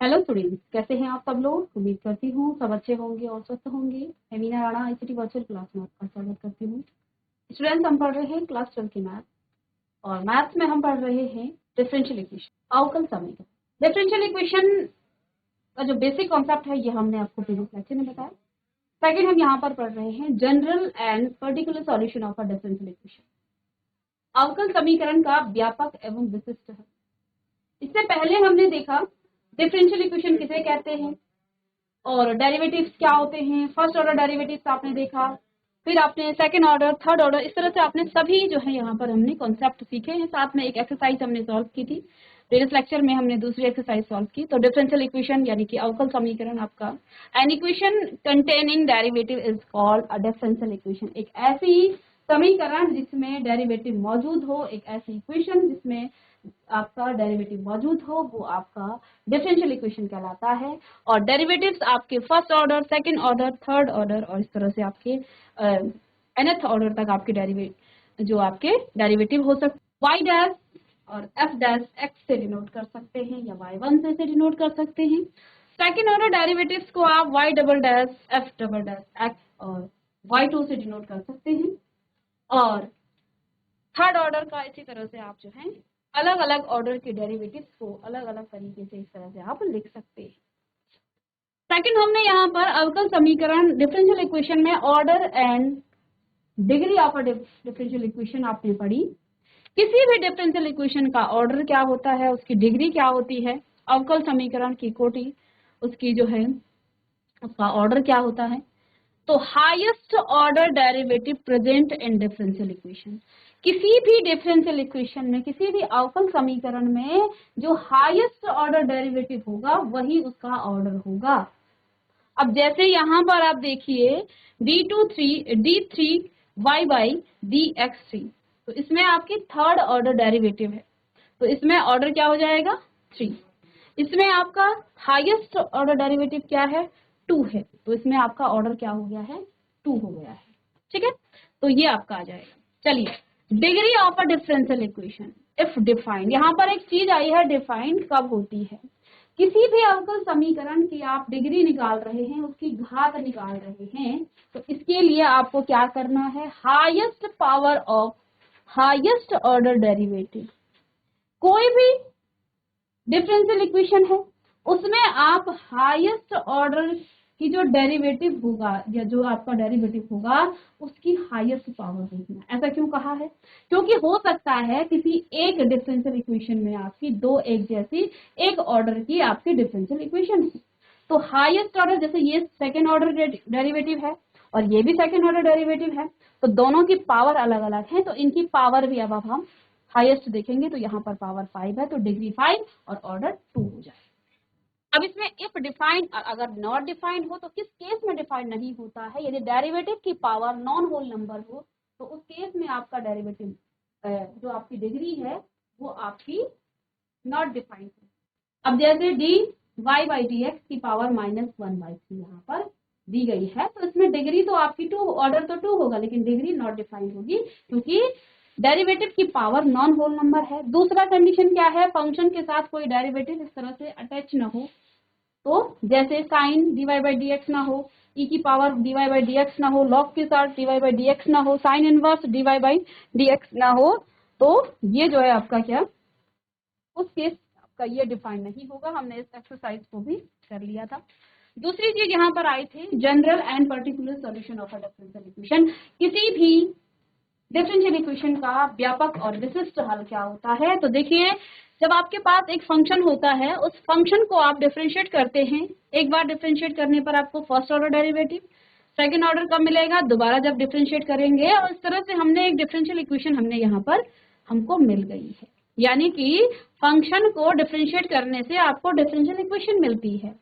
Hello students, कैसे हैं आप सब लोग। उम्मीद करती हूँ सब अच्छे होंगे और स्वस्थ होंगे। मैं Meena Rana ICT virtual class में आपका स्वागत करती हूँ। स्टूडेंट्स, हम पढ़ रहे हैं क्लास 12 की मैथ, और मैथ्स में हम पढ़ रहे हैं डिफरेंशियल इक्वेशन, अवकल समीकरण। डिफरेंशियल इक्वेशन का जो बेसिक कॉन्सेप्ट है ये हमने आपको प्रीवियस लेक्चर में बताया। सेकंड, हम यहाँ पर पढ़ रहे हैं general and particular solution of a differential equation. अवकल समीकरण का व्यापक एवं विशिष्ट है। इससे पहले हमने देखा डिफरेंशियल इक्वेशन किसे कहते हैं और डेरिवेटिव्स क्या होते हैं। फर्स्ट ऑर्डर डेरिवेटिव्स आपने देखा, फिर आपने सेकंड ऑर्डर, थर्ड ऑर्डर, इस तरह से आपने सभी जो है यहाँ पर हमने कॉन्सेप्ट सीखे हैं। साथ में एक एक्सरसाइज हमने सॉल्व की थी। प्रीवियस लेक्चर में हमने दूसरी एक्सरसाइज सॉल्व की। तो डिफरेंशियल इक्वेशन यानी कि अवकल समीकरण आपका, an equation containing derivative is called a differential equation. एक ऐसी समीकरण जिसमें डेरिवेटिव मौजूद हो, एक ऐसी इक्वेशन जिसमें आपका डेरिवेटिव मौजूद हो, वो आपका डिफरेंशियल इक्वेशन कहलाता है। और डेरिवेटिव्स आपके first order, second order, third order और इस तरह से आपके nth ऑर्डर तक आपके डेरिवेटिव हो सकते। y डैश और f डैश x से डिनोट कर सकते हैं या y1 से डिनोट कर सकते हैं। सेकंड ऑर्डर डेरिवेटिव्स को आप y double dash, f double dash x और y2 से डिनोट कर सकते हैं। और थर्ड ऑर्डर का इसी तरह से आप जो है अलग अलग ऑर्डर के डेरिवेटिव्स को अलग अलग तरीके से इस तरह से आप लिख सकते हैं। सेकंड, हमने यहाँ पर अवकल समीकरण डिफरेंशियल इक्वेशन में order and degree of a differential equation आपने पढ़ी। किसी भी डिफरेंशियल इक्वेशन का ऑर्डर क्या होता है, उसकी डिग्री क्या होती है। अवकल समीकरण की कोटि, उसकी जो है उसका ऑर्डर क्या होता है। तो highest order derivative present in differential equation, किसी भी डिफरेंशियल इक्वेशन में, किसी भी अवकल समीकरण में जो हाईएस्ट ऑर्डर डेरिवेटिव होगा वही उसका ऑर्डर होगा। अब जैसे यहाँ पर आप देखिए d3y बाई dx3, तो इसमें आपकी थर्ड ऑर्डर डेरिवेटिव है, तो इसमें ऑर्डर क्या हो जाएगा 3। इसमें आपका हाईएस्ट ऑर्डर डेरिवेटिव क्या है 2 है, तो इसमें आपका ऑर्डर क्या हो गया है 2 हो गया है। ठीक है, तो ये आपका आ जाएगा। चलिए, degree of a differential equation if defined, यहाँ पर एक चीज आई है, डिफाइंड कब होती है। किसी भी अवकल समीकरण की आप डिग्री निकाल रहे हैं, उसकी घात निकाल रहे हैं, तो इसके लिए आपको क्या करना है, highest power of highest order derivative. कोई भी डिफरेंशियल इक्वेशन है उसमें आप हाईएस्ट ऑर्डर की जो डेरिवेटिव होगा या जो आपका डेरिवेटिव होगा उसकी हाईएस्ट पावर देखना। ऐसा क्यों कहा है, क्योंकि हो सकता है किसी एक डिफरेंशियल इक्वेशन में आपकी दो एक जैसी एक ऑर्डर की आपकी डिफरेंशियल इक्वेशन है। तो हाईएस्ट ऑर्डर, जैसे ये सेकेंड ऑर्डर डेरिवेटिव है और ये भी सेकेंड ऑर्डर डेरिवेटिव है, तो दोनों की पावर अलग अलग है, तो इनकी पावर भी अब हम हाईएस्ट देखेंगे। तो यहाँ पर पावर 5 है, तो डिग्री 5 और ऑर्डर 2 हो जाए। अब इसमें इफ डिफाइंड, अगर नॉट डिफाइंड हो तो किस केस में डिफाइंड नहीं होता है, यदि डेरिवेटिव की पावर नॉन होल नंबर हो तो उस केस में आपका डेरिवेटिव जो आपकी डिग्री है वो आपकी नॉट डिफाइंड है। अब जैसे D Y by D X की पावर -1/3 यहाँ पर दी गई है, तो इसमें डिग्री तो आपकी 2, ऑर्डर तो 2 होगा, लेकिन डिग्री नॉट डिफाइंड होगी क्योंकि डेरिवेटिव की पावर नॉन होल नंबर है। दूसरा कंडीशन क्या है, फंक्शन के साथ कोई डेरिवेटिव इस तरह से अटैच ना हो, तो जैसे sine dy by D X ना हो, e की power dy by D X ना हो, लॉग के साथ dy बाई डी एक्स ना हो, sine inverse dy by D X ना हो, तो ये जो है आपका क्या, उस केस आपका ये डिफाइन नहीं होगा। हमने इस एक्सरसाइज को भी कर लिया था। दूसरी चीज यहाँ पर आई थी, general and particular solution of a differential equation. किसी भी डिफरेंशियल इक्वेशन का व्यापक और विशिष्ट हल क्या होता है। तो देखिए, जब आपके पास एक फंक्शन होता है, उस फंक्शन को आप डिफरेंशिएट करते हैं, एक बार डिफरेंशिएट करने पर आपको first order derivative, second order कब मिलेगा, दोबारा जब डिफरेंशिएट करेंगे, और इस तरह से हमने एक डिफरेंशियल इक्वेशन हमने यहाँ पर हमको मिल गई है। यानी कि फंक्शन को डिफरेंशिएट करने से आपको डिफरेंशियल इक्वेशन मिलती है।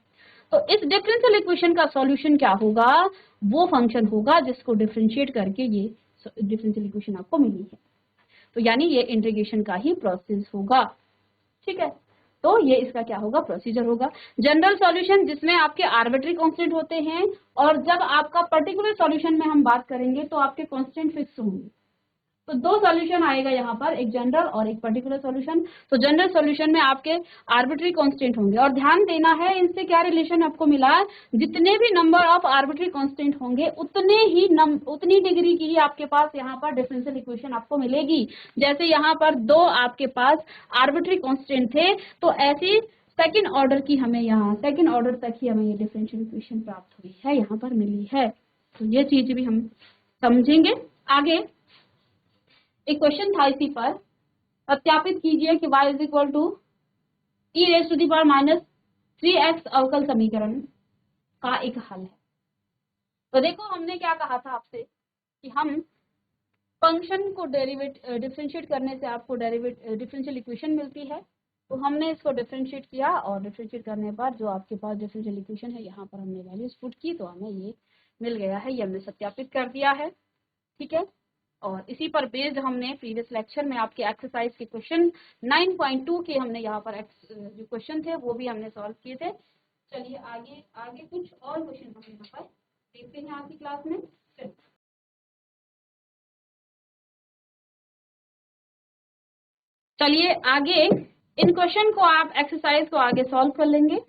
तो इस डिफरेंशियल इक्वेशन का सॉल्यूशन क्या होगा, वो फंक्शन होगा जिसको डिफरेंशिएट करके ये डिफरेंशियल इक्वेशन आपको मिली है। तो यानी ये इंटीग्रेशन का ही प्रोसेस होगा। ठीक है, तो ये इसका क्या होगा, प्रोसीजर होगा। जनरल सॉल्यूशन जिसमें आपके आर्बिट्री कांस्टेंट होते हैं, और जब आपका पर्टिकुलर सॉल्यूशन में हम बात करेंगे तो आपके कांस्टेंट फिक्स होंगे। तो दो सॉल्यूशन आएगा यहाँ पर, एक जनरल और एक पर्टिकुलर सॉल्यूशन। तो जनरल सॉल्यूशन में आपके आर्बिट्री कांस्टेंट होंगे, और ध्यान देना है इनसे क्या रिलेशन आपको मिला, जितने भी नंबर ऑफ आर्बिट्री कांस्टेंट होंगे उतनी डिग्री की ही आपके पास यहाँ पर डिफरेंशियल इक्वेशन आपको मिलेगी। जैसे यहाँ पर दो आपके पास आर्बिट्री कांस्टेंट थे, तो ऐसी सेकंड ऑर्डर की हमें यहाँ सेकंड ऑर्डर तक ही हमें ये डिफरेंशियल इक्वेशन प्राप्त हुई है, यहाँ पर मिली है। तो ये चीज भी हम समझेंगे आगे। एक क्वेश्चन था इसी पर, सत्यापित कीजिए कि y is equal to e raise to the power minus 3x अवकल समीकरण का एक हल है। तो देखो हमने क्या कहा था आपसे कि हम फंक्शन को डिफरेंशिएट करने से आपको डिफरेंशियल इक्वेशन मिलती है। तो हमने इसको डिफरेंशिएट किया, और डिफरेंशिएट करने पर जो आपके पास डिफरेंशियल इक्वेशन है, यहाँ पर हमने वैल्यूज पुट की तो हमें ये मिल गया है, ये हमने सत्यापित कर दिया है। ठीक है, और इसी पर बेस्ड हमने प्रीवियस लेक्चर में आपके एक्सरसाइज के क्वेश्चन 9.2 के हमने यहाँ पर जो क्वेश्चन थे वो भी हमने सॉल्व किए थे। चलिए आगे आगे कुछ और क्वेश्चन हम यहाँ पर देखते हैं आज की क्लास में। चलिए आगे इन क्वेश्चन को आप एक्सरसाइज को आगे सॉल्व कर लेंगे।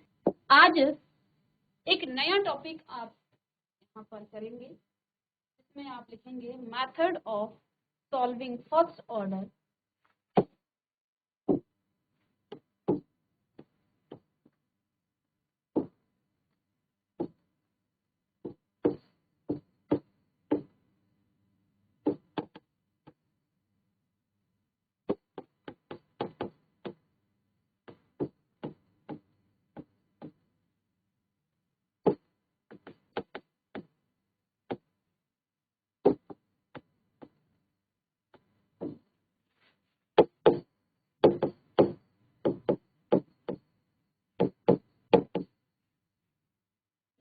आज एक नया टॉपिक आप यहाँ पर करेंगे, इसमें आप लिखेंगे method of solving first order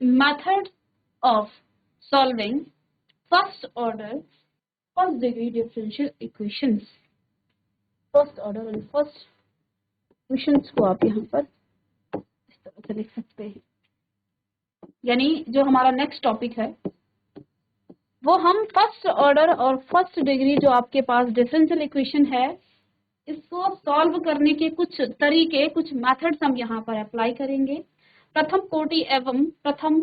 method of solving first order first degree differential equations। First order और फर्स्ट इक्वेशंस को आप यहाँ पर इस तरह से लिख सकते हैं, यानी जो हमारा नेक्स्ट टॉपिक है वो हम फर्स्ट ऑर्डर और फर्स्ट डिग्री जो आपके पास डिफरेंशियल इक्वेशन है, इसको सॉल्व करने के कुछ तरीके, कुछ मेथड्स हम यहाँ पर अप्लाई करेंगे। प्रथम कोटि एवं प्रथम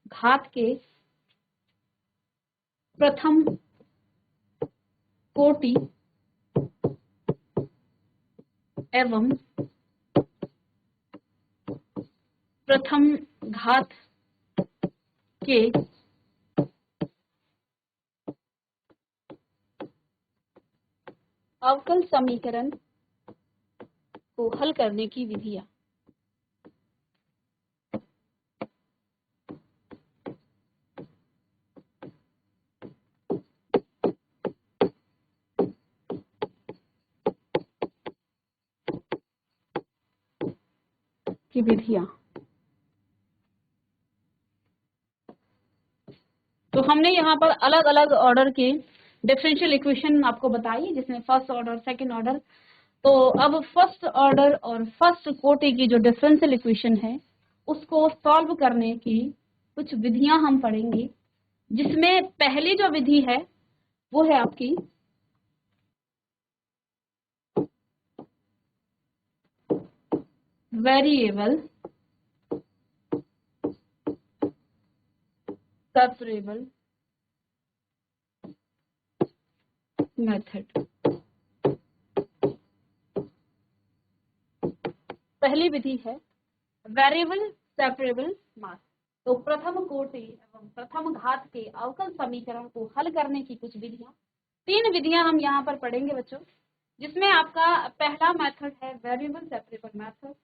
घात के प्रथम कोटि एवं प्रथम घात के अवकल समीकरण को हल करने की विधियां। तो हमने यहाँ पर अलग अलग ऑर्डर के डिफरेंशियल इक्वेशन आपको बताई, जिसमें फर्स्ट ऑर्डर सेकंड ऑर्डर। तो अब फर्स्ट ऑर्डर और फर्स्ट कोटि की जो डिफरेंशियल इक्वेशन है उसको सॉल्व करने की कुछ विधियां हम पढ़ेंगे, जिसमें पहली जो विधि है वो है आपकी वेरिएबल सेपरेबल मेथड। पहली विधि है वेरिएबल सेपरेबल मास। तो प्रथम कोटि एवं प्रथम घात के अवकल समीकरण को हल करने की कुछ विधियां, तीन विधियां हम यहाँ पर पढ़ेंगे बच्चों, जिसमें आपका पहला मेथड है वेरिएबल सेपरेबल मेथड।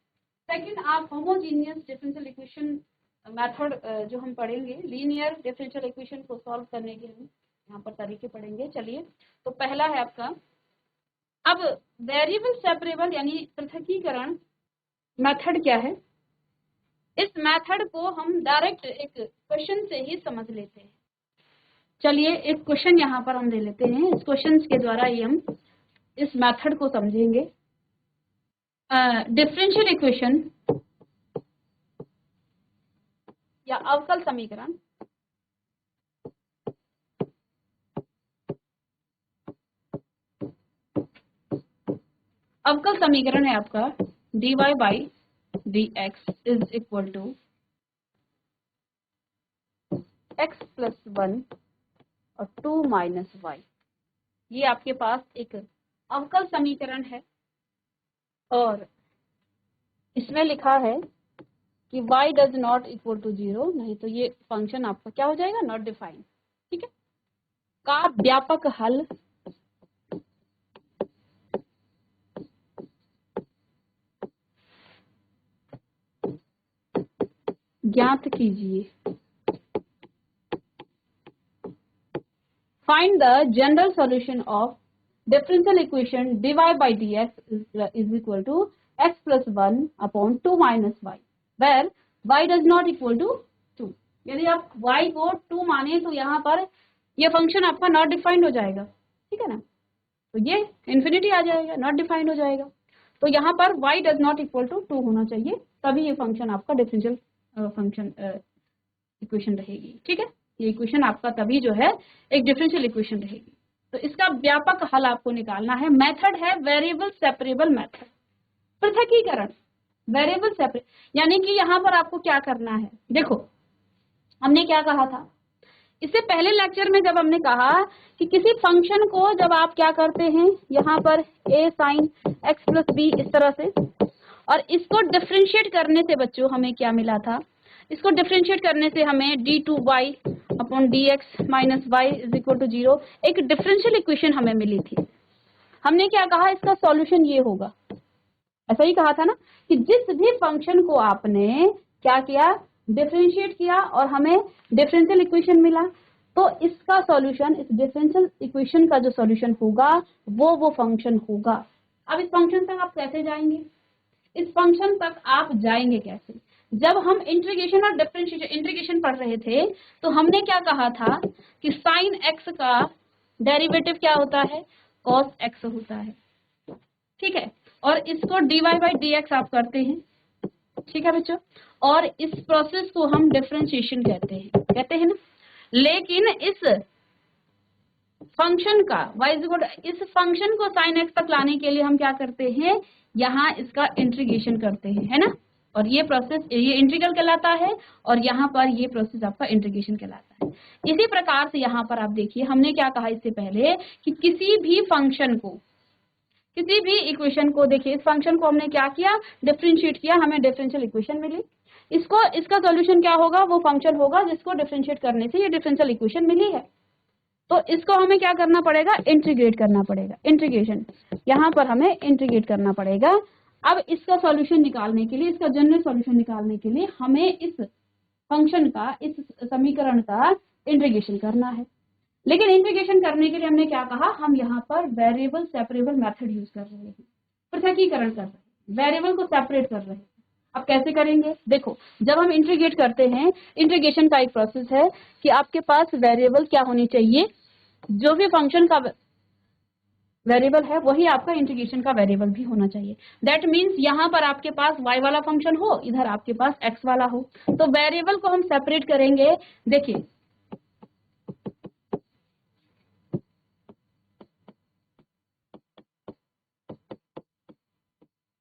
सेकंड आप होमोजीनियस डिफरेंशियल इक्वेशन मेथड जो हम पढ़ेंगे, लीनियर डिफरेंशियल इक्वेशन को सॉल्व करने के हम यहाँ पर तरीके पढ़ेंगे। चलिए, तो पहला है आपका, अब वेरिएबल सेपरेबल यानी पृथकीकरण मेथड क्या है, इस मेथड को हम डायरेक्ट एक क्वेश्चन से ही समझ लेते हैं। चलिए एक क्वेश्चन यहाँ पर हम ले लेते हैं, इस क्वेश्चन के द्वारा ही हम इस मेथड को समझेंगे। डिफरेंशियल इक्वेशन या अवकल समीकरण अवकल समीकरण है आपका dy by D X is equal to X plus 1 और 2 माइनस वाई। ये आपके पास एक अवकल समीकरण है और इसमें लिखा है कि y does not equal to 0, नहीं तो ये फंक्शन आपका क्या हो जाएगा, नॉट डिफाइंड। ठीक है, का व्यापक हल ज्ञात कीजिए। Find the general solution of differential equation dy by D X is equal to X plus 1 upon 2 minus Y where y does not equal to 2। यदि आप y को 2 माने तो यहाँ पर ये फंक्शन आपका नॉट डिफाइंड हो जाएगा। ठीक है ना, तो ये इन्फिनिटी आ जाएगा, नॉट डिफाइंड हो जाएगा। तो यहाँ पर y does not equal to 2 होना चाहिए, तभी ये फंक्शन आपका डिफरेंशियल फंक्शन इक्वेशन रहेगी। ठीक है, ये इक्वेशन आपका तभी जो है एक डिफरेंशियल इक्वेशन रहेगी। तो इसका व्यापक हल आपको निकालना है। मेथड है वेरिएबल सेपरेबल मेथड, पृथकीकरण, वेरिएबल सेपरेट। यानी कि यहाँ पर आपको क्या करना है, देखो हमने क्या कहा था इससे पहले लेक्चर में, जब हमने कहा कि किसी फंक्शन को जब आप क्या करते हैं यहाँ पर a sine x plus B इस तरह से, और इसको डिफरेंशिएट करने से बच्चों हमें क्या मिला था, इसको डिफरेंशिएट करने से हमें d2y upon D X minus Y is equal to 0 एक डिफरेंशियल इक्वेशन हमें मिली थी। हमने क्या कहा, इसका सॉल्यूशन ये होगा, ऐसा ही कहा था ना कि जिस भी फंक्शन को आपने क्या किया, डिफरेंशिएट किया और हमें डिफरेंशियल इक्वेशन मिला, तो इसका सॉल्यूशन, इस डिफरेंशियल इक्वेशन का जो सॉल्यूशन होगा वो फंक्शन होगा। अब इस फंक्शन तक आप कैसे जाएंगे, इस फंक्शन तक आप जाएंगे कैसे, जब हम इंटीग्रेशन और डिफरेंशिएशन इंटीग्रेशन पढ़ रहे थे तो हमने क्या कहा था कि साइन एक्स का डेरिवेटिव क्या होता है, कॉस एक्स होता है। ठीक है, और इसको dy बाई डी एक्स आप करते हैं। ठीक है बच्चों, और इस प्रोसेस को हम डिफरेंशिएशन कहते हैं ना। लेकिन इस फंक्शन का इस फंक्शन को साइन एक्स तक लाने के लिए हम क्या करते हैं, यहाँ इसका इंटीग्रेशन करते हैं, है ना। और ये प्रोसेस, ये इंटीग्रल कहलाता है और यहाँ पर ये प्रोसेस आपका इंटीग्रेशन कहलाता है। इसी प्रकार से यहाँ पर आप देखिए हमने क्या कहा इससे पहले कि किसी भी फंक्शन को, किसी भी इक्वेशन को, देखिए इस फंक्शन को हमने क्या किया, डिफरेंशिएट किया, हमें डिफरेंशियल इक्वेशन मिली। इसको, इसका सॉल्यूशन क्या होगा, वो फंक्शन होगा जिसको डिफरेंशिएट करने से ये डिफरेंशियल इक्वेशन मिली है। तो इसको हमें क्या करना पड़ेगा, इंटीग्रेट करना पड़ेगा, इंटीग्रेशन, यहाँ पर हमें इंटीग्रेट करना पड़ेगा। अब इसका सॉल्यूशन निकालने के लिए, इसका जनरल सॉल्यूशन निकालने के लिए हमें इस फंक्शन का, इस समीकरण का इंटीग्रेशन करना है। लेकिन इंटीग्रेशन करने के लिए हमने क्या कहा, हम यहाँ पर वेरिएबल सेपरेबल मेथड यूज कर रहे हैं, पृथकीकरण कर रहे हैं, वेरिएबल को सेपरेट कर रहे हैं। अब कैसे करेंगे, देखो जब हम इंटीग्रेट करते हैं, इंटीग्रेशन का एक प्रोसेस है कि आपके पास वेरिएबल क्या होनी चाहिए, जो भी फंक्शन का वेरिएबल है वही आपका इंटीग्रेशन का वेरिएबल भी होना चाहिए। दैट मीन्स यहाँ पर आपके पास y वाला फंक्शन हो, इधर आपके पास x वाला हो, तो वेरिएबल को हम सेपरेट करेंगे। देखिए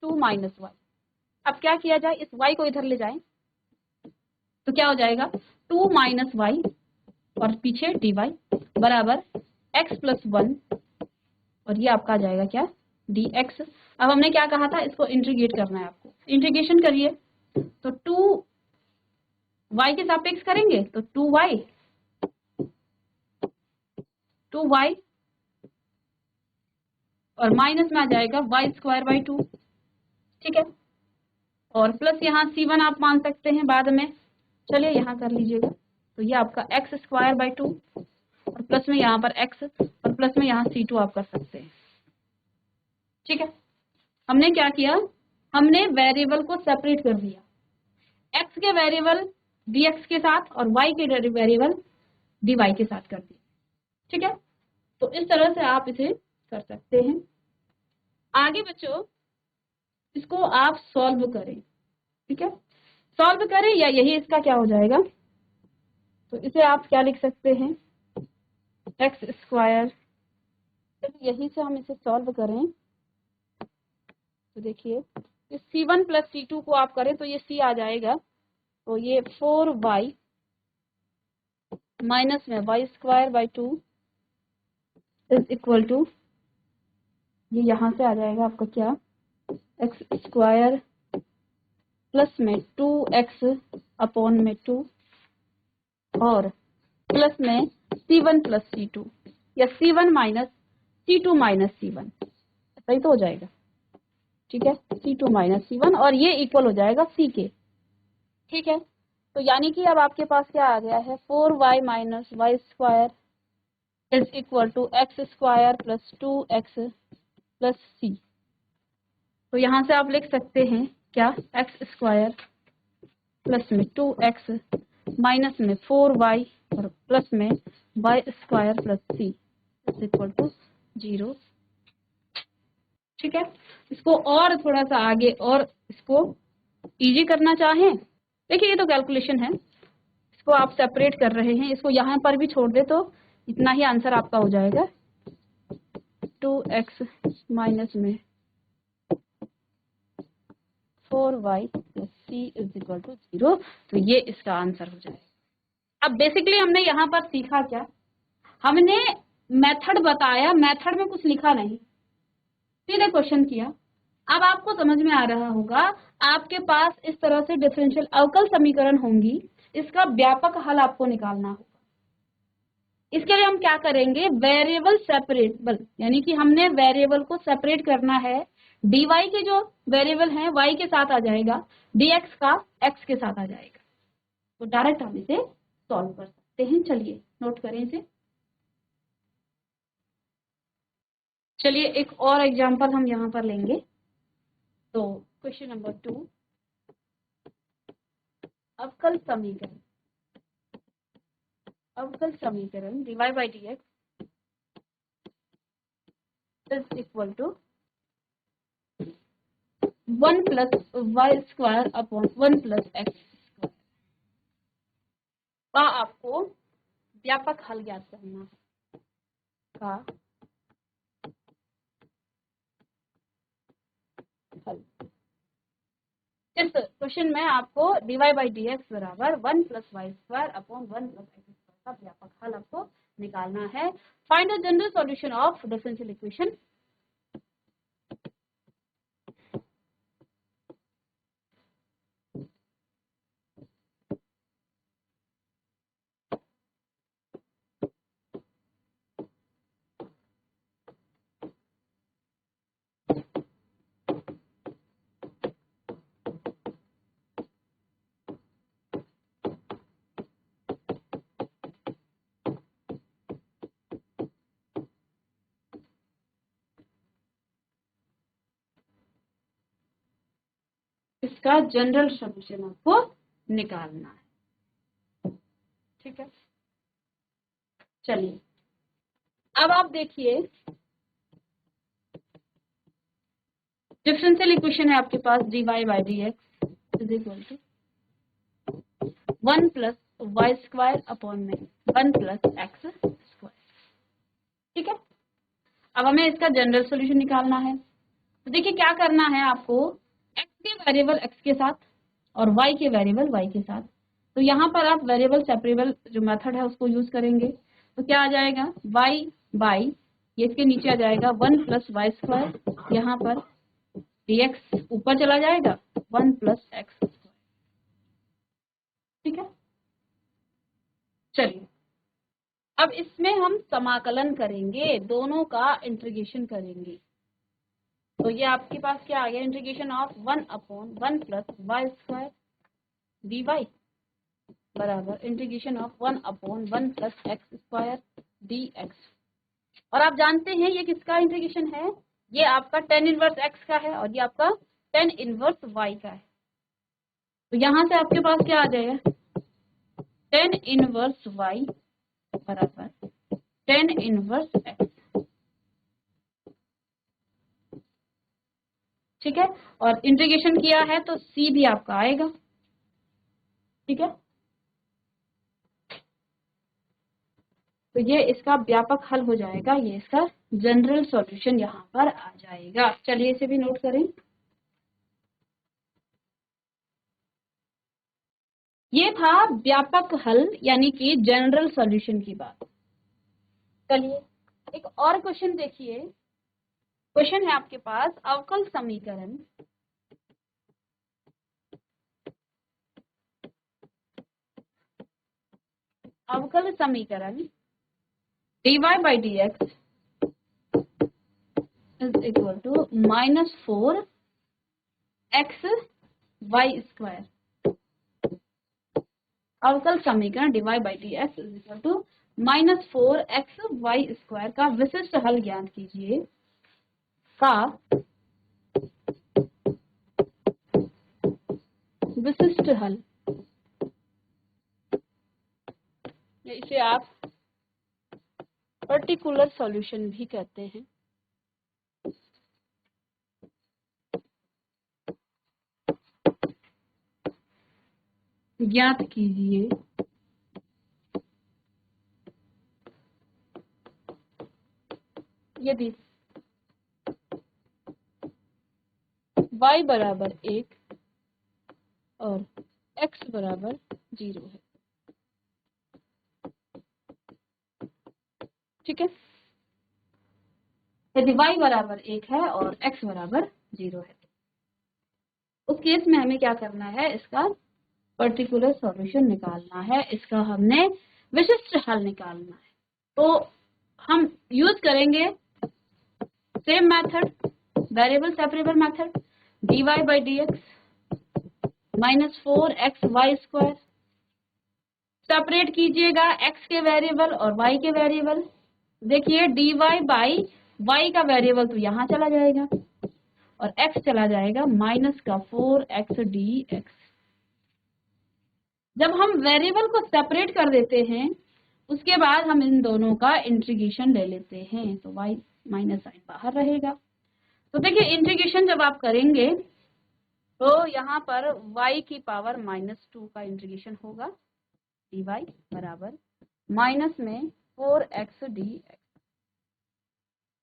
टू माइनस वाई, अब क्या किया जाए, इस y को इधर ले जाएं तो क्या हो जाएगा, 2 माइनस वाई और पीछे dy बराबर x प्लस 1 और ये आपका आ जाएगा क्या, dx। अब हमने क्या कहा था, इसको इंटीग्रेट करना है आपको, इंटीग्रेशन करिए तो 2y के सापेक्ष करेंगे तो 2y और माइनस में आ जाएगा y स्क्वायर बाई 2। ठीक है, और प्लस यहाँ c1 आप मान सकते हैं बाद में, चलिए यहाँ कर लीजिएगा, तो ये आपका x स्क्वायर बाई 2 और प्लस में यहाँ पर x और प्लस में यहाँ c2 आप कर सकते हैं। ठीक है, हमने क्या किया, हमने वेरिएबल को सेपरेट कर दिया, x के वेरिएबल dx के साथ और y के वेरिएबल dy के साथ कर दिया। ठीक है, तो इस तरह से आप इसे कर सकते हैं। आगे बच्चों इसको आप सॉल्व करें, ठीक है, सॉल्व करें या यही इसका क्या हो जाएगा, तो इसे आप क्या लिख सकते हैं, एक्स स्क्वायर, यही से हम इसे सॉल्व करें तो देखिए इस C1 प्लस C2 को आप करें तो ये C आ जाएगा, तो ये 4y माइनस में y square by 2 is equal to, ये यहाँ से आ जाएगा आपका क्या, एक्स स्क्वायर प्लस में 2x अपॉन में 2 और प्लस में C1 प्लस C2 या C1 minus C2 minus C1, ऐसा ही तो हो जाएगा। ठीक है, C2 माइनस C1 और ये इक्वल हो जाएगा C के। ठीक है, तो यानी कि अब आपके पास क्या आ गया है, 4y minus Y square is equal to X square plus 2x plus C। तो यहाँ से आप लिख सकते हैं क्या, एक्स स्क्वायर प्लस में 2x माइनस में 4y और प्लस में Y square plus C is equal to 0। ठीक है, इसको और थोड़ा सा आगे और इसको इजी करना चाहें, देखिए ये तो कैलकुलेशन है, इसको आप सेपरेट कर रहे हैं, इसको यहाँ पर भी छोड़ दे तो इतना ही आंसर आपका हो जाएगा, 2x माइनस में 4y plus C is equal to 0। तो ये इसका आंसर हो जाएगा। अब बेसिकली हमने यहाँ पर सीखा क्या, हमने मेथड बताया, मेथड में कुछ लिखा नहीं, सीधे क्वेश्चन किया। अब आपको समझ में आ रहा होगा, आपके पास इस तरह से डिफरेंशियल अवकल समीकरण होंगी, इसका व्यापक हल आपको निकालना होगा। इसके लिए हम क्या करेंगे, वेरिएबल सेपरेबल, यानी कि हमने वेरिएबल को सेपरेट करना है। dy के जो वेरिएबल हैं y के साथ आ जाएगा, dx का x के साथ आ जाएगा, तो डायरेक्ट हम इसे सॉल्व कर सकते हैं। चलिए नोट करें इसे। चलिए एक और एग्जांपल हम यहाँ पर लेंगे। तो क्वेश्चन नंबर 2, अवकल समीकरण, अवकल समीकरण dy by dx is equal to 1 plus Y square upon 1 plus x square का आपको व्यापक हल ज्ञात करना है, का हल। इस क्वेश्चन में आपको dy बाई dx बराबर 1 plus Y square upon 1 plus x square का व्यापक हल आपको निकालना है। Find the general solution of differential equation. इसका जनरल सॉल्यूशन आपको निकालना है। ठीक है, चलिए अब आप देखिए, डिफरेंशियल इक्वेशन है आपके पास dy by dx is equal to 1 plus Y square upon में 1 प्लस एक्स स्क्वायर। ठीक है, अब हमें इसका जनरल सॉल्यूशन निकालना है। तो देखिए क्या करना है आपको, x के वेरिएबल x के साथ और y के वेरिएबल y के साथ। तो यहाँ पर आप वेरिएबल सेपरेबल जो मेथड है उसको यूज करेंगे। तो क्या आ जाएगा, y बाई, ये इसके नीचे आ जाएगा 1 प्लस वाई स्क्वायर, यहाँ पर dx ऊपर चला जाएगा 1 प्लस एक्स स्क्वायर। ठीक है, चलिए अब इसमें हम समाकलन करेंगे, दोनों का इंटीग्रेशन करेंगे। तो ये आपके पास क्या आ गया, integration of 1 upon 1 plus Y square dy बराबर integration of 1 upon 1 plus x square dx। और आप जानते हैं ये किसका इंटीग्रेशन है, ये आपका tan इनवर्स x का है और ये आपका tan इनवर्स y का है। तो यहाँ से आपके पास क्या आ जाएगा, tan इनवर्स y बराबर tan इनवर्स x। ठीक है, और इंटीग्रेशन किया है तो c भी आपका आएगा। ठीक है, तो ये इसका व्यापक हल हो जाएगा, ये इसका जनरल सॉल्यूशन यहाँ पर आ जाएगा। चलिए इसे भी नोट करें। ये था व्यापक हल यानी कि जनरल सॉल्यूशन की बात। चलिए एक और क्वेश्चन देखिए। क्वेश्चन है आपके पास अवकल समीकरण dy by dx is equal to -4 x y square. अवकल समीकरण dy by dx is equal to -4 x y square का विशिष्ट हल ज्ञात कीजिए। का विशिष्ट हल, इसे आप पर्टिकुलर सॉल्यूशन भी कहते हैं। ज्ञात कीजिए यदि y बराबर 1 और x बराबर 0 है। ठीक है, यदि y बराबर 1 है और x बराबर 0 है, उस केस में हमें क्या करना है, इसका पर्टिकुलर सॉल्यूशन निकालना है, इसका हमने विशिष्ट हल निकालना है। तो हम यूज करेंगे same method, variable separable method, dy by dx -4 x y square. Separate कीजिएगा x के वेरिएबल और y के वेरिएबल। देखिए dy बाई y का वेरिएबल तो यहाँ चला जाएगा और x चला जाएगा माइनस का 4x dx। जब हम वेरिएबल को सेपरेट कर देते हैं उसके बाद हम इन दोनों का इंटीग्रेशन ले लेते हैं, तो y माइनस साइन बाहर रहेगा। तो देखिए इंटीग्रेशन जब आप करेंगे तो यहाँ पर y की पावर -2 का इंटीग्रेशन होगा, dy बराबर माइनस में 4x dx।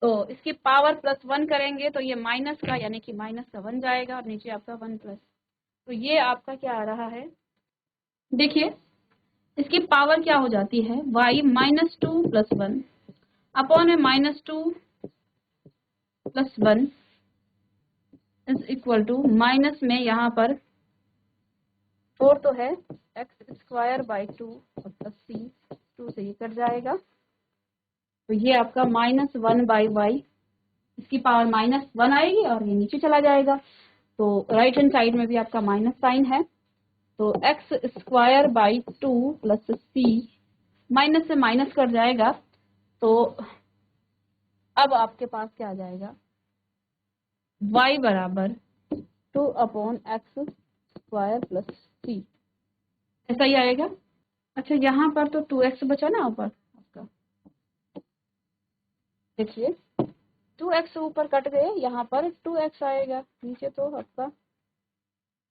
तो इसकी पावर +1 करेंगे तो ये माइनस का यानी कि माइनस का 1 जाएगा और नीचे आपका 1 प्लस। तो ये आपका क्या आ रहा है, देखिए इसकी पावर क्या हो जाती है, y -2 + 1 अपॉन में -2 + 1 इज इक्वल टू माइनस में यहाँ पर 4 तो है x² 2 और प्लस c 2 से ये कट जाएगा। तो ये आपका -1/y, इसकी पावर -1 आएगी और ये नीचे चला जाएगा। तो राइट हैंड साइड में भी आपका माइनस साइन है, तो x² 2 प्लस c माइनस से माइनस कट जाएगा। तो अब आपके पास क्या आ जाएगा, y बराबर 2/x² + c, ऐसा ही आएगा। अच्छा यहाँ पर तो 2x बचा ना ऊपर आपका, देखिए 2x ऊपर कट गए, यहाँ पर 2x आएगा, नीचे तो आपका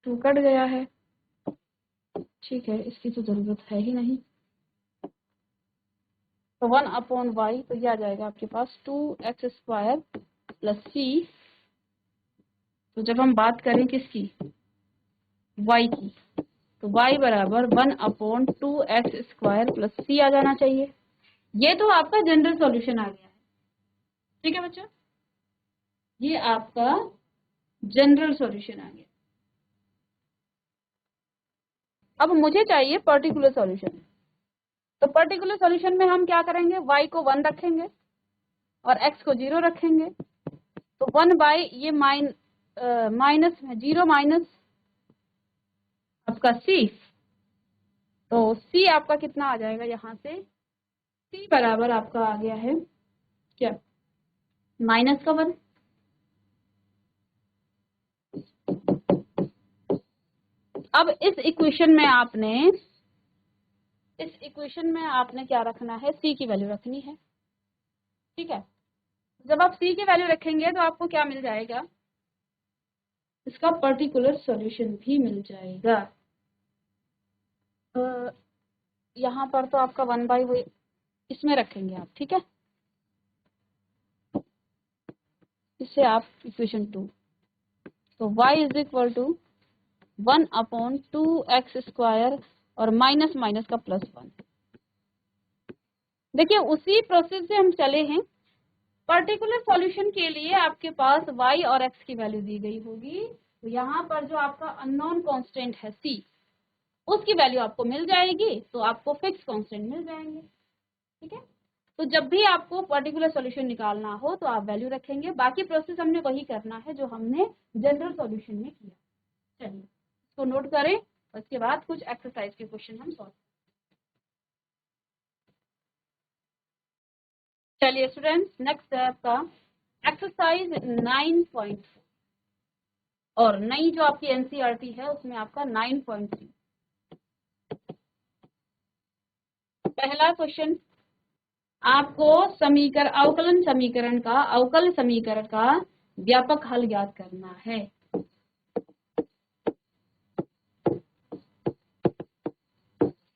2 कट गया है। ठीक है, इसकी तो जरूरत है ही नहीं। तो 1/y, तो ये आ जाएगा आपके पास 2x² + c। तो जब हम बात करें किसकी, y की, तो y बराबर 1/2x² + c आ जाना चाहिए। ये तो आपका जनरल सॉल्यूशन आ गया है। ठीक है बच्चों, ये आपका जनरल सॉल्यूशन आ गया। अब मुझे चाहिए पर्टिकुलर सॉल्यूशन। तो पर्टिकुलर सॉल्यूशन में हम क्या करेंगे, y को 1 रखेंगे और x को 0 रखेंगे। तो 1 ये माइनस 0 माइनस आपका c, तो c आपका कितना आ जाएगा, यहाँ से c बराबर आपका आ गया है क्या, -1। अब इस इक्वेशन में आपने क्या रखना है, c की वैल्यू रखनी है। ठीक है, जब आप c की वैल्यू रखेंगे तो आपको क्या मिल जाएगा, इसका पर्टिकुलर सॉल्यूशन भी मिल जाएगा। यहाँ पर तो आपका 1/y इसमें रखेंगे आप, ठीक है, इसे आप इक्वेशन 2। तो y = 1/2x² और माइनस माइनस का +1। देखिए उसी प्रोसेस से हम चले हैं। पर्टिकुलर सॉल्यूशन के लिए आपके पास y और x की वैल्यू दी गई होगी, तो यहाँ पर जो आपका अननोन कांस्टेंट है c, उसकी वैल्यू आपको मिल जाएगी, तो आपको फिक्स कांस्टेंट मिल जाएंगे। ठीक है, तो जब भी आपको पर्टिकुलर सॉल्यूशन निकालना हो तो आप वैल्यू रखेंगे। बाकी प्रोसेस हमने वही करना है जो हमने जनरल सॉल्यूशन में किया। चलिए इसको नोट करें, उसके बाद कुछ एक्सरसाइज के क्वेश्चन हम सॉल्व। चलिए स्टूडेंट्स, नेक्स्ट है आपका एक्सरसाइज 9.4 और नई जो आपकी एनसीईआरटी है उसमें आपका 9.3। पहला क्वेश्चन, आपको अवकल समीकरण का व्यापक हल ज्ञात करना है।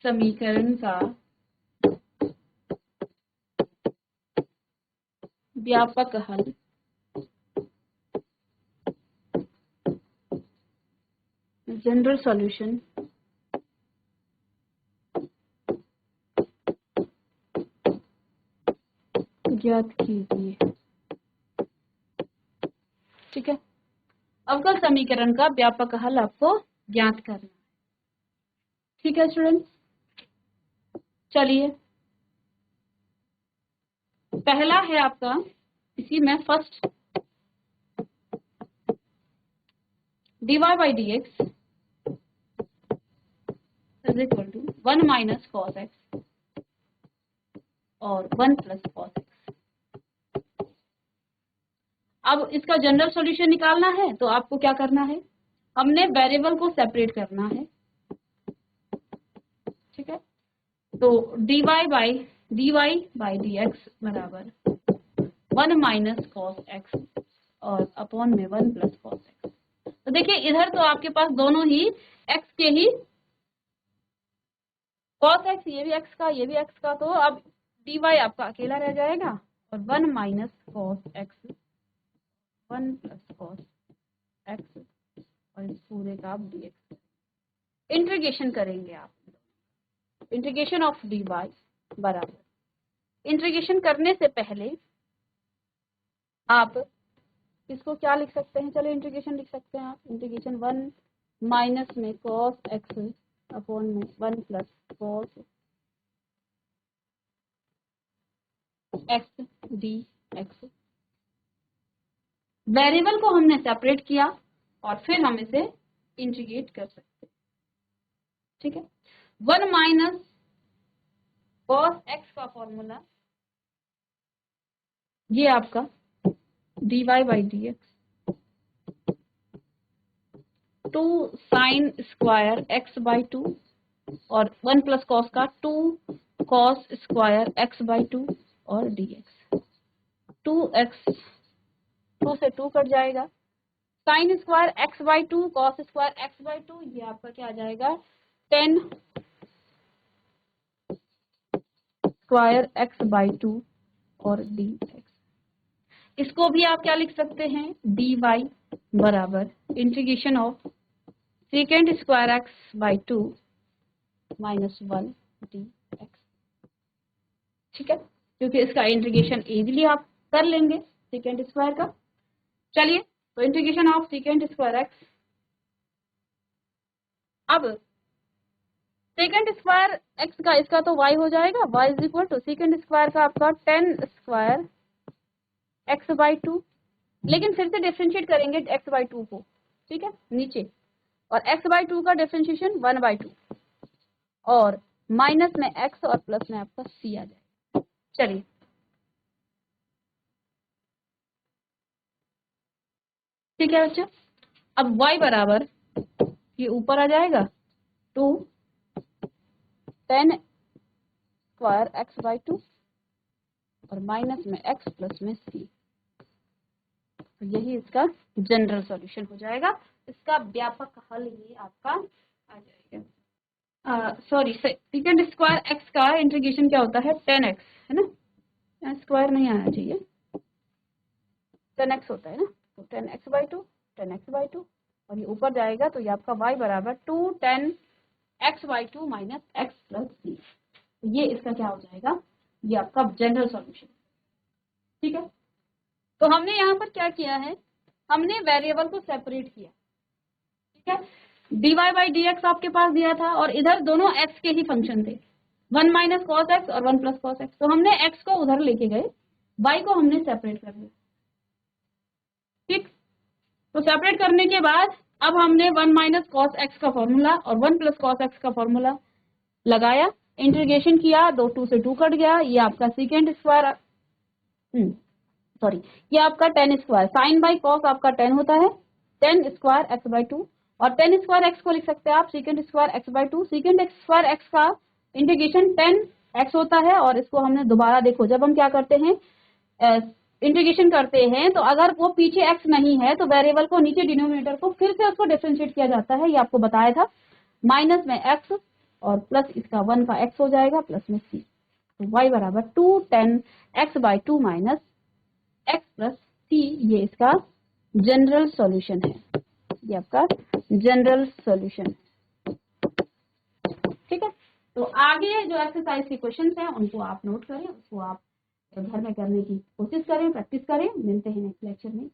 समीकरण का व्यापक हल जनरल सॉल्यूशन ज्ञात कीजिए। ठीक है, अवकल समीकरण का व्यापक हल आपको ज्ञात करना है। ठीक है स्टूडेंट्स, चलिए पहला है आपका, इसी में first dy by dx is equal to 1 minus cos x और 1 प्लस कॉस एक्स। अब इसका जनरल सॉल्यूशन निकालना है तो आपको क्या करना है, हमने वेरिएबल को सेपरेट करना है। ठीक है, तो dy बाई dx बराबर 1 माइनस कॉस एक्स और अपॉन में 1 प्लस कॉस एक्स। तो देखिए इधर तो आपके पास दोनों ही x के ही, कॉस एक्स ये भी x का ये भी x का, तो अब dy आपका अकेला रह जाएगा और 1 minus cos x 1 plus cos x और इस पूरे का आप dx इंटीग्रेशन करेंगे। आप इंटीग्रेशन ऑफ dy बराबर, इंटीग्रेशन करने से पहले आप इसको क्या लिख सकते हैं, चलो इंटीग्रेशन लिख सकते हैं आप। इंटीग्रेशन 1 माइनस में कॉस एक्स अपॉन में 1 plus cos x D x. Variable को हमने सेपरेट किया और फिर हम इसे इंटीग्रेट कर सकते हैं। ठीक है, 1 माइनस कॉस एक्स का फॉर्मूला ये आपका dy by D x 2 sine square x by 2 और 1 प्लस कॉस का 2 कॉस स्क्वायर एक्स बाई 2 और dx। 2x 2 से 2 कट जाएगा, sine square x by 2 cos square x by 2, ये आपका क्या आ जाएगा 10 स्क्वायर एक्स बाई 2 और dx। इसको भी आप क्या लिख सकते हैं, dy बराबर integration of second square x by 2 minus 1 dx। ठीक है, क्योंकि इसका इंटीग्रेशन इजीली आप कर लेंगे सेकेंड स्क्वायर का। चलिए तो integration of second square x, अब सेकेंड स्क्वायर एक्स का इसका तो y हो जाएगा, y is equal to second square का आपका 10 स्क्वायर एक्स बाई 2, लेकिन फिर से डिफरेंशिएट करेंगे x बाई 2 को। ठीक है, नीचे, और x बाई 2 का डिफरेंशिएशन 1 बाई 2 और माइनस में x और प्लस में आपका c आ जाएगा। चलिए ठीक है बच्चा, अब y बराबर ये ऊपर आ जाएगा 2 10 स्क्वायर एक्स बाई 2 और माइनस में x प्लस में c। तो यही इसका जनरल सॉल्यूशन हो जाएगा। इसका व्यापक हल ये आपका आ जाएगा। सॉरी, सेकेंड स्क्वायर एक्स का इंटीग्रेशन क्या होता है 10x, है ना, स्क्वायर नहीं आना चाहिए, 10x होता है ना, तो 10x बाई 2 10x बाई 2 और ये ऊपर जाएगा तो ये आपका y बराबर 2 10 x by two minus x plus c. ये इसका क्या हो जाएगा, ये आपका जनरल सॉल्यूशन। ठीक है, तो हमने यहाँ पर क्या किया है, हमने वेरिएबल को सेपरेट किया। ठीक है, dy बाई डी एक्स आपके पास दिया था और इधर दोनों x के ही फंक्शन थे, 1 माइनस कॉस एक्स और 1 प्लस कॉस एक्स। तो हमने x को उधर लेके गए, y को हमने सेपरेट कर लिया। ठीक, तो सेपरेट करने के बाद अब हमने 1 माइनस कॉस एक्स का फॉर्मूला और 1 प्लस कॉस एक्स का फॉर्मूला लगाया, इंटीग्रेशन किया, 2 से 2 कट गया, ये आपका सीकेंड स्क्वायर, सॉरी ये आपका tan square, sine by cos आपका 10 होता है, tan square x by two, और टेन स्क्वायर एक्स को लिख सकते हैं आप second square x by two. Second square x का इंटीग्रेशन 10 एक्स होता है, और इसको हमने दोबारा देखो, जब हम क्या करते हैं इंटीग्रेशन करते हैं, तो अगर वो पीछे x नहीं है तो वेरिएबल को नीचे डिनोमिनेटर को फिर से उसको डिफरेंशिएट किया जाता है, ये आपको बताया था, माइनस में x और प्लस इसका 1 का x हो जाएगा प्लस में c। तो y बराबर 2 10 x by two minus x plus c, ये इसका जनरल सॉल्यूशन है, ये आपका जनरल सॉल्यूशन। ठीक है, तो आगे जो एक्सरसाइज के क्वेश्चंस हैं उनको आप नोट करें, उसको आप घर में करने की कोशिश करें, प्रैक्टिस करें। मिलते हैं नेक्स्ट लेक्चर में।